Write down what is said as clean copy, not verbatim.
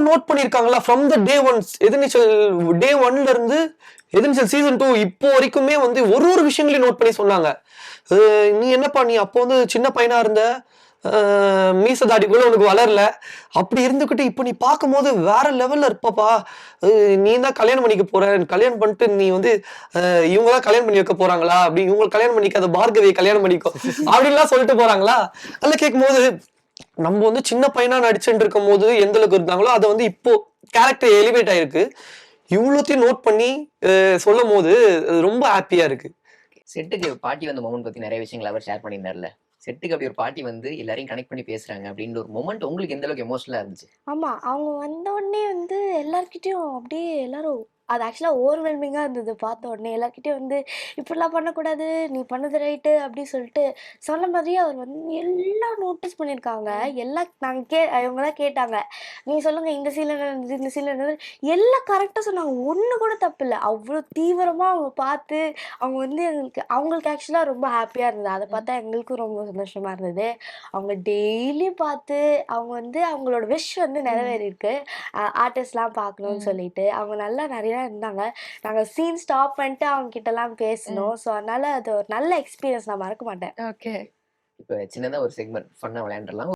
Note பண்ணிருக்காங்களா from the day ones Ethirneechal day ஒன்ல இருந்து எதிர்நீச்சல் சீசன் 2 இப்போ வரைக்குமே வந்து ஒரு விஷயங்களையும் நோட் பண்ணி சொன்னாங்க. நீ என்னப்பா நீ அப்போ வந்து சின்ன பையனா இருந்த, மீச தாடி கூட உனக்கு வளரல, அப்படி இருந்துகிட்டு இப்போ நீ பார்க்கும்போது வேற லெவல்ல இருப்பப்பா. நீ தான் கல்யாணம் பண்ணிக்க போற, கல்யாணம் பண்ணிட்டு நீ வந்து இவங்க தான் கல்யாணம் பண்ணி வைக்க போறாங்களா, அப்படி இவங்க கல்யாணம் பண்ணிக்காத பார்கவியை கல்யாணம் பண்ணிக்கோ அப்படின்லாம் சொல்லிட்டு போறாங்களா. அதெல்லாம் கேட்கும்போது நம்ம வந்து சின்ன பையனா நடிச்சுட்டு இருக்கும் போது எந்த அளவுக்கு இருந்தாங்களோ அதை வந்து இப்போ கேரக்டர் எலிவேட் ஆயிருக்கு. இவ்வளோத்தையும் நோட் பண்ணி சொல்லும் போது ரொம்ப ஹாப்பியா இருக்கு. செட்டுக்கு பாட்டி வந்த மொமெண்ட் பத்தி நிறைய விஷயங்கள் அவர் ஷேர் பண்ணியிருந்தார்ல. செட்டுக்கு அப்படி ஒரு பாட்டி வந்து எல்லாரையும் கனெக்ட் பண்ணி பேசுறாங்க அப்படின்ற ஒரு மொமெண்ட் உங்களுக்கு எந்த அளவுக்கு எமோஷனலா இருந்துச்சு? ஆமா. அவங்க வந்த உடனே வந்து எல்லார்கிட்டயும் அப்படியே எல்லாரும் அது ஆக்சுவலா ஓவர்வெல்மிங்கா இருந்தது பார்த்த உடனே. எல்லார்கிட்டயும் வந்து இப்படிலாம் பண்ணக்கூடாது, நீ பண்ணது ரைட்டு அப்படி சொல்லிட்டு சொன்ன மாதிரியே அவர் வந்து எல்லாம் நோட்டீஸ் பண்ணியிருக்காங்க. எல்லாம் நாங்க இவங்கலாம் கேட்டாங்க. நீங்க சொல்லுங்க இந்த சீன்ல என்ன நடந்தது, இந்த சீன்ல நடந்தது எல்லாம் கரெக்ட்டா சொன்னாங்க. ஒண்ணு கூட தப்பில்ல. அவ்ளோ தீவிரமா அவங்க பார்த்து அவங்க வந்து அவங்களுக்கு ஆக்சுவலா ரொம்ப ஹாப்பியா இருந்தது. அத பார்த்தா எங்களுக்கும் ரொம்ப சந்தோஷமா இருந்தது. அவங்க டெய்லி பார்த்து அவங்க வந்து அவங்களோட விஷ் வந்து நிறைவேறியிருக்கு. ஆர்டிஸ்ட்லாம் பார்க்கணும்னு சொல்லிட்டு. அவங்க நல்லா நிறையா இருந்தாங்க. நாங்க சீன் ஸ்டாப் பண்ணிட்டு அவங்க கிட்டலாம் பேசினோம். ஸோ அதனால அது ஒரு நல்ல எக்ஸ்பீரியன்ஸ் நான் மறக்க மாட்டேன். ஓகே. இப்ப சின்னதா ஒரு செக்மெண்ட் ஃபன்னா விளையாண்டுறலாம்.